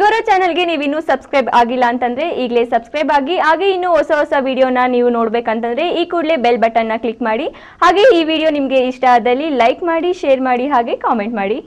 ಚಿಗೋರ ಚಾನೆಲ್ಗೆ ನೀವು ಇನ್ನೂ ಸಬ್ಸ್ಕ್ರೈಬ್ ಆಗಿಲ್ಲ ಅಂತಂದ್ರೆ ಈಗಲೇ ಸಬ್ಸ್ಕ್ರೈಬ್ ಆಗಿ, ಹಾಗೆ ಇನ್ನೂ ಹೊಸ ವಿಡಿಯೋನ ನೀವು ನೋಡಬೇಕಂತಂದ್ರೆ ಈ ಕೂಡಲೇ ಬೆಲ್ ಬಟನ್ನ ಕ್ಲಿಕ್ ಮಾಡಿ. ಹಾಗೆ ಈ ವಿಡಿಯೋ ನಿಮಗೆ ಇಷ್ಟ ಆದಲ್ಲಿ ಲೈಕ್ ಮಾಡಿ, ಶೇರ್ ಮಾಡಿ, ಹಾಗೆ ಕಾಮೆಂಟ್ ಮಾಡಿ.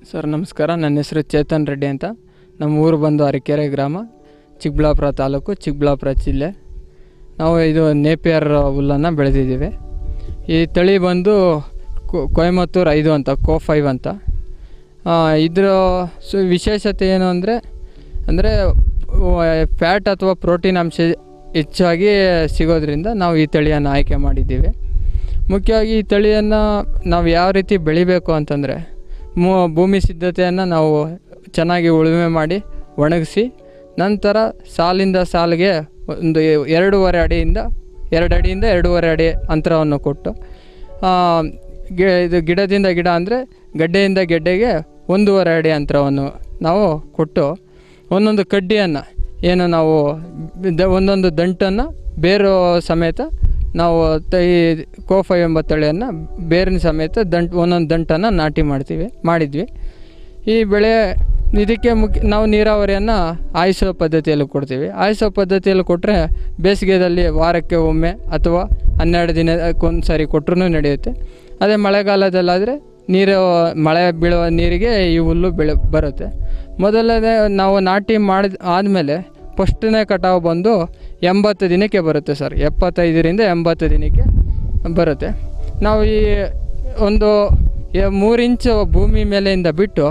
ಸರ್ ನಮಸ್ಕಾರ. ನನ್ನ ಹೆಸರು ಚೇತನ್ ರೆಡ್ಡಿ ಅಂತ. ನಮ್ಮ ಊರು ಬಂದು ಅರಕೆರೆ ಗ್ರಾಮ, ಚಿಕ್ಕಬಳ್ಳಾಪುರ ತಾಲೂಕು, ಚಿಕ್ಕಬಳ್ಳಾಪುರ ಜಿಲ್ಲೆ. ನಾವು ಇದು ನೇಪಿಯರ್ ಹುಲ್ಲನ್ನು ಬೆಳೆದಿದ್ದೀವಿ. ಈ ತಳಿ ಬಂದು ಕೊಯಮತ್ತೂರು 5 ಅಂತ, ಕೋ5 ಅಂತ. ಇದರ ವಿಶೇಷತೆ ಏನು ಅಂದರೆ ಫ್ಯಾಟ್ ಅಥವಾ ಪ್ರೋಟೀನ್ ಅಂಶ ಹೆಚ್ಚಾಗಿ ಸಿಗೋದ್ರಿಂದ ನಾವು ಈ ತಳಿಯನ್ನು ಆಯ್ಕೆ ಮಾಡಿದ್ದೀವಿ. ಮುಖ್ಯವಾಗಿ ಈ ತಳಿಯನ್ನು ನಾವು ಯಾವ ರೀತಿ ಬೆಳಿಬೇಕು ಅಂತಂದರೆ, ಭೂಮಿ ಸಿದ್ಧತೆಯನ್ನು ನಾವು ಚೆನ್ನಾಗಿ ಉಳುಮೆ ಮಾಡಿ ಒಣಗಿಸಿ, ನಂತರ ಸಾಲಿಂದ ಸಾಲಿಗೆ ಒಂದು 2.5 ಅಡಿಯಿಂದ 2 ಅಡಿಯಿಂದ 2.5 ಅಡಿ ಅಂತರವನ್ನು ಕೊಟ್ಟು, ಇದು ಗಿಡದಿಂದ ಗಿಡ ಅಂದರೆ ಗಡ್ಡೆಯಿಂದ ಗೆಡ್ಡೆಗೆ 1.5 ಅಡಿ ಅಂತರವನ್ನು ನಾವು ಕೊಟ್ಟು, ಒಂದೊಂದು ಕಡ್ಡಿಯನ್ನು ಏನು ನಾವು ಒಂದೊಂದು ದಂಟನ್ನು ಬೇರು ಸಮೇತ ನಾವು ಈ ಕೋ5 ಎಂಬ ತಳಿಯನ್ನು ಬೇರಿನ ಸಮೇತ ಒಂದೊಂದು ದಂಟನ್ನು ಮಾಡಿದ್ವಿ. ಈ ಬೆಳೆ ಇದಕ್ಕೆ ನಾವು ನೀರಾವರಿಯನ್ನು ಆಯಿಸೋ ಪದ್ಧತಿಯಲ್ಲಿ ಕೊಡ್ತೀವಿ. ಆಯಿಸೋ ಪದ್ಧತಿಯಲ್ಲಿ ಕೊಟ್ಟರೆ ಬೇಸಿಗೆಯಲ್ಲಿ ವಾರಕ್ಕೆ ಒಮ್ಮೆ ಅಥವಾ 12 ದಿನಕ್ಕೊಂದು ಸಾರಿ ಕೊಟ್ಟರೂ ನಡೆಯುತ್ತೆ. ಅದೇ ಮಳೆಗಾಲದಲ್ಲಾದರೆ ಮಳೆ ಬೀಳುವ ನೀರಿಗೆ ಈ ಹುಲ್ಲು ಬರುತ್ತೆ. ಮೊದಲನೇ ನಾವು ನಾಟಿ ಆದಮೇಲೆ ಫಸ್ಟನೇ ಕಟಾವು ಬಂದು 80 ದಿನಕ್ಕೆ ಬರುತ್ತೆ ಸರ್. 75ರಿಂದ 80 ದಿನಕ್ಕೆ ಬರುತ್ತೆ. ನಾವು ಈ ಒಂದು 3 ಇಂಚು ಭೂಮಿ ಮೇಲೆಯಿಂದ ಬಿಟ್ಟು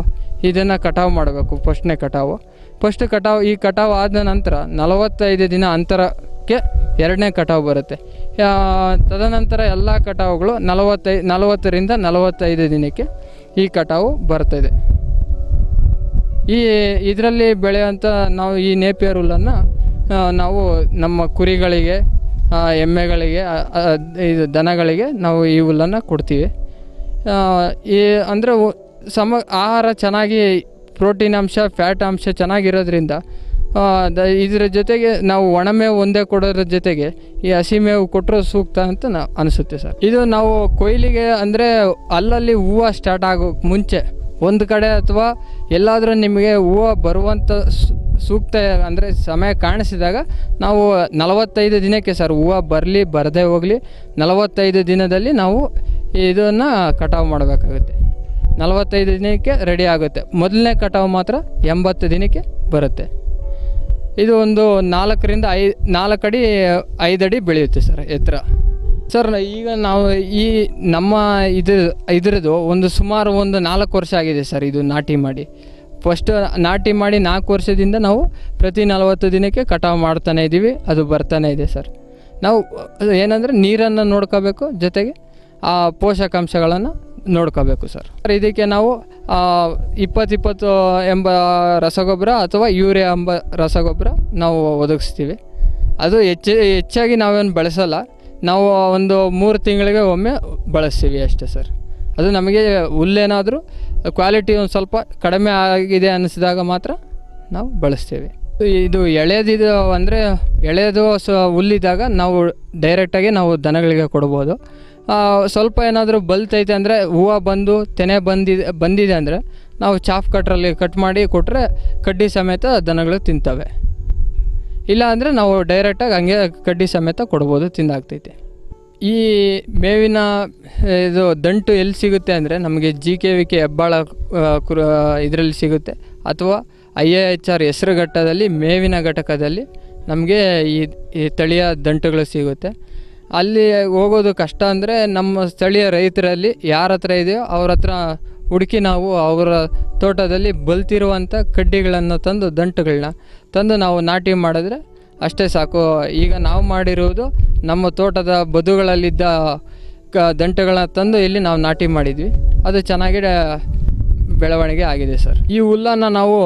ಇದನ್ನು ಕಟಾವು ಮಾಡಬೇಕು. ಫಸ್ಟ್ ಕಟಾವು ಈ ಕಟಾವು ಆದ ನಂತರ 45 ದಿನ ಅಂತರಕ್ಕೆ 2ನೇ ಕಟಾವು ಬರುತ್ತೆ. ತದನಂತರ ಎಲ್ಲ ಕಟಾವುಗಳು 40ರಿಂದ 45 ದಿನಕ್ಕೆ ಈ ಕಟಾವು ಬರ್ತದೆ. ಇದರಲ್ಲಿ ಬೆಳೆಯುವಂಥ ನಾವು ಈ ನೇಪಿಯರ್ ಹುಲ್ಲನ್ನು ನಾವು ನಮ್ಮ ಕುರಿಗಳಿಗೆ, ಎಮ್ಮೆಗಳಿಗೆ, ಇದು ದನಗಳಿಗೆ ನಾವು ಈ ಹುಲ್ಲನ್ನು ಕೊಡ್ತೀವಿ. ಅಂದರೆ ಆಹಾರ ಚೆನ್ನಾಗಿ ಪ್ರೋಟೀನ್ ಅಂಶ, ಫ್ಯಾಟ್ ಅಂಶ ಚೆನ್ನಾಗಿರೋದ್ರಿಂದ ಇದರ ಜೊತೆಗೆ ನಾವು ಒಣಮೇವು ಒಂದೇ ಕೊಡೋದ್ರ ಜೊತೆಗೆ ಈ ಹಸಿಮೇವು ಕೊಟ್ಟರು ಸೂಕ್ತ ಅಂತ ಅನಿಸುತ್ತೆ ಸರ್. ಇದು ನಾವು ಕೊಯ್ಲಿಗೆ ಅಂದರೆ ಅಲ್ಲಲ್ಲಿ ಹೂವು ಸ್ಟಾರ್ಟ್ ಆಗೋಕ್ಕೆ ಮುಂಚೆ ಒಂದು ಕಡೆ ಅಥವಾ ಎಲ್ಲಾದರೂ ನಿಮಗೆ ಹೂವು ಬರುವಂಥ ಸೂಕ್ತ ಅಂದರೆ ಸಮಯ ಕಾಣಿಸಿದಾಗ ನಾವು 45 ದಿನಕ್ಕೆ ಸರ್, ಹೂವು ಬರದೇ ಹೋಗಲಿ 45 ದಿನದಲ್ಲಿ ನಾವು ಇದನ್ನು ಕಟಾವು ಮಾಡಬೇಕಾಗುತ್ತೆ. 45 ದಿನಕ್ಕೆ ರೆಡಿ ಆಗುತ್ತೆ. ಮೊದಲನೇ ಕಟಾವು ಮಾತ್ರ 80 ದಿನಕ್ಕೆ ಬರುತ್ತೆ. ಇದು ಒಂದು 4 ಅಡಿ 5 ಅಡಿ ಬೆಳೆಯುತ್ತೆ ಸರ್ ಎತ್ತರ. ಸರ್ ಈಗ ನಾವು ಈ ನಮ್ಮ ಇದ್ರದ್ದು ಸುಮಾರು 4 ವರ್ಷ ಆಗಿದೆ ಸರ್ ಇದು ನಾಟಿ ಮಾಡಿ. ಫಸ್ಟ್ ನಾಟಿ ಮಾಡಿ 4 ವರ್ಷದಿಂದ ನಾವು ಪ್ರತಿ 40 ದಿನಕ್ಕೆ ಕಟಾವು ಮಾಡ್ತಾನೆ ಇದ್ದೀವಿ. ಅದು ಬರ್ತಾನೆ ಇದೆ ಸರ್. ನಾವು ಏನಂದರೆ ನೀರನ್ನು ನೋಡ್ಕೋಬೇಕು, ಜೊತೆಗೆ ಆ ಪೋಷಕಾಂಶಗಳನ್ನು ನೋಡ್ಕೋಬೇಕು ಸರ್. ಇದಕ್ಕೆ ನಾವು 20-20 ಎಂಬ ರಸಗೊಬ್ಬರ ಅಥವಾ ಯೂರಿಯಾ ಎಂಬ ರಸಗೊಬ್ಬರ ನಾವು ಒದಗಿಸ್ತೀವಿ. ಅದು ಹೆಚ್ಚಾಗಿ ನಾವೇನು ಬಳಸಲ್ಲ, ನಾವು ಒಂದು 3 ತಿಂಗಳಿಗೆ ಒಮ್ಮೆ ಬಳಸ್ತೀವಿ ಅಷ್ಟೇ ಸರ್. ಅದು ನಮಗೆ ಹುಲ್ಲೇನಾದರೂ ಕ್ವಾಲಿಟಿ ಒಂದು ಸ್ವಲ್ಪ ಕಡಿಮೆ ಆಗಿದೆ ಅನ್ನಿಸಿದಾಗ ಮಾತ್ರ ನಾವು ಬಳಸ್ತೀವಿ. ಇದು ಎಳೆದಿದು ಅಂದರೆ ಎಳೆದು ಹುಲ್ಲಿದ್ದಾಗ ನಾವು ಡೈರೆಕ್ಟಾಗಿ ನಾವು ದನಗಳಿಗೆ ಕೊಡ್ಬೋದು. ಸ್ವಲ್ಪ ಏನಾದರೂ ಬಲ್ತೈತೆ ಅಂದರೆ ಹೂವು ಬಂದು ತೆನೆ ಬಂದಿದೆ ಅಂದರೆ ನಾವು ಚಾಫ್ ಕಟ್ರಲ್ಲಿ ಕಟ್ ಮಾಡಿ ಕೊಟ್ಟರೆ ಕಡ್ಡಿ ಸಮೇತ ದನಗಳು ತಿಂತವೆ. ಇಲ್ಲ ಅಂದರೆ ನಾವು ಡೈರೆಕ್ಟಾಗಿ ಹಂಗೆ ಕಡ್ಡಿ ಸಮೇತ ಕೊಡ್ಬೋದು, ತಿಂದಾಗ್ತೈತೆ. ಈ ಮೇವಿನ ಇದು ದಂಟು ಎಲ್ಲಿ ಸಿಗುತ್ತೆ ಅಂದರೆ ನಮಗೆ GKVK ಹೆಬ್ಬಾಳ ಇದರಲ್ಲಿ ಸಿಗುತ್ತೆ, ಅಥವಾ IIHR ಹೆಸರುಘಟ್ಟದಲ್ಲಿ ಮೇವಿನ ಘಟಕದಲ್ಲಿ ನಮಗೆ ಈ ತಳಿಯ ದಂಟುಗಳು ಸಿಗುತ್ತೆ. ಅಲ್ಲಿ ಹೋಗೋದು ಕಷ್ಟ ಅಂದರೆ ನಮ್ಮ ಸ್ಥಳೀಯ ರೈತರಲ್ಲಿ ಯಾರ ಹತ್ರ ಇದೆಯೋ ಅವ್ರ ಹತ್ರ ಹುಡುಕಿ ನಾವು ಅವರ ತೋಟದಲ್ಲಿ ಬಲ್ತಿರುವಂಥ ಕಡ್ಡಿಗಳನ್ನು ತಂದು ದಂಟುಗಳನ್ನ ತಂದು ನಾವು ನಾಟಿ ಮಾಡಿದ್ರೆ ಅಷ್ಟೇ ಸಾಕು. ಈಗ ನಾವು ಮಾಡಿರುವುದು ನಮ್ಮ ತೋಟದ ಬದುಗಳಲ್ಲಿದ್ದ ದಂಟುಗಳನ್ನ ತಂದು ಇಲ್ಲಿ ನಾವು ನಾಟಿ ಮಾಡಿದ್ವಿ, ಅದು ಚೆನ್ನಾಗಿ ಬೆಳವಣಿಗೆ ಆಗಿದೆ ಸರ್. ಈ ಹುಲ್ಲನ್ನು ನಾವು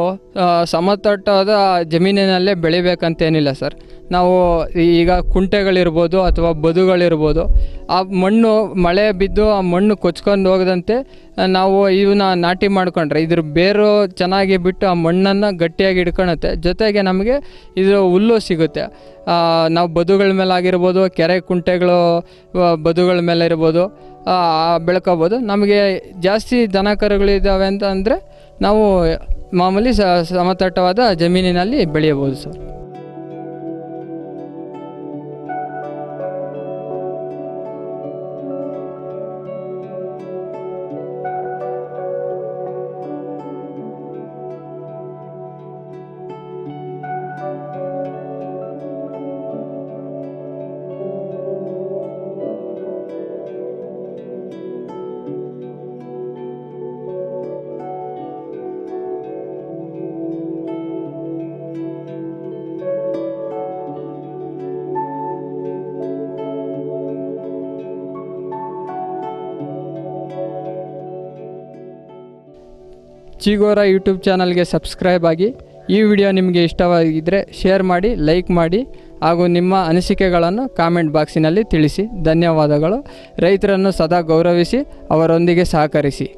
ಸಮತಟ್ಟಾದ ಜಮೀನಿನಲ್ಲೇ ಬೆಳಿಬೇಕಂತೇನಿಲ್ಲ ಸರ್. ನಾವು ಈಗ ಕುಂಟೆಗಳಿರ್ಬೋದು ಅಥವಾ ಬದುಗಳಿರ್ಬೋದು, ಆ ಮಣ್ಣು ಮಳೆ ಬಿದ್ದು ಆ ಮಣ್ಣು ಕೊಚ್ಕೊಂಡು ಹೋಗದಂತೆ ನಾವು ಇವನ್ನ ನಾಟಿ ಮಾಡ್ಕೊಂಡ್ರೆ ಇದ್ರ ಬೇರು ಚೆನ್ನಾಗಿ ಬಿಟ್ಟು ಆ ಮಣ್ಣನ್ನು ಗಟ್ಟಿಯಾಗಿ ಹಿಡ್ಕೊಳುತ್ತೆ. ಜೊತೆಗೆ ನಮಗೆ ಇದು ಹುಲ್ಲು ಸಿಗುತ್ತೆ. ನಾವು ಬದುಗಳ ಮೇಲೆ ಆಗಿರ್ಬೋದು, ಕೆರೆ ಕುಂಟೆಗಳು ಬದುಗಳ ಮೇಲೆ ಇರ್ಬೋದು, ಬೆಳ್ಕೋಬೋದು. ನಮಗೆ ಜಾಸ್ತಿ ದನ ಕರುಗಳಿದ್ದಾವೆ ಅಂತ ಅಂದರೆ ನಾವು ಮಾಮೂಲಿ ಸಮತಟ್ಟವಾದ ಜಮೀನಿನಲ್ಲಿ ಬೆಳೆಯಬಹುದು ಸರ್. ಚೀಗೋರ ಯೂಟ್ಯೂಬ್ ಚಾನಲ್ಗೆ ಸಬ್ಸ್ಕ್ರೈಬ್ ಆಗಿ. ಈ ವಿಡಿಯೋ ನಿಮಗೆ ಇಷ್ಟವಾಗಿದ್ದರೆ ಶೇರ್ ಮಾಡಿ, ಲೈಕ್ ಮಾಡಿ, ಹಾಗೂ ನಿಮ್ಮ ಅನಿಸಿಕೆಗಳನ್ನು ಕಾಮೆಂಟ್ ಬಾಕ್ಸಿನಲ್ಲಿ ತಿಳಿಸಿ. ಧನ್ಯವಾದಗಳು. ರೈತರನ್ನು ಸದಾ ಗೌರವಿಸಿ, ಅವರೊಂದಿಗೆ ಸಹಕರಿಸಿ.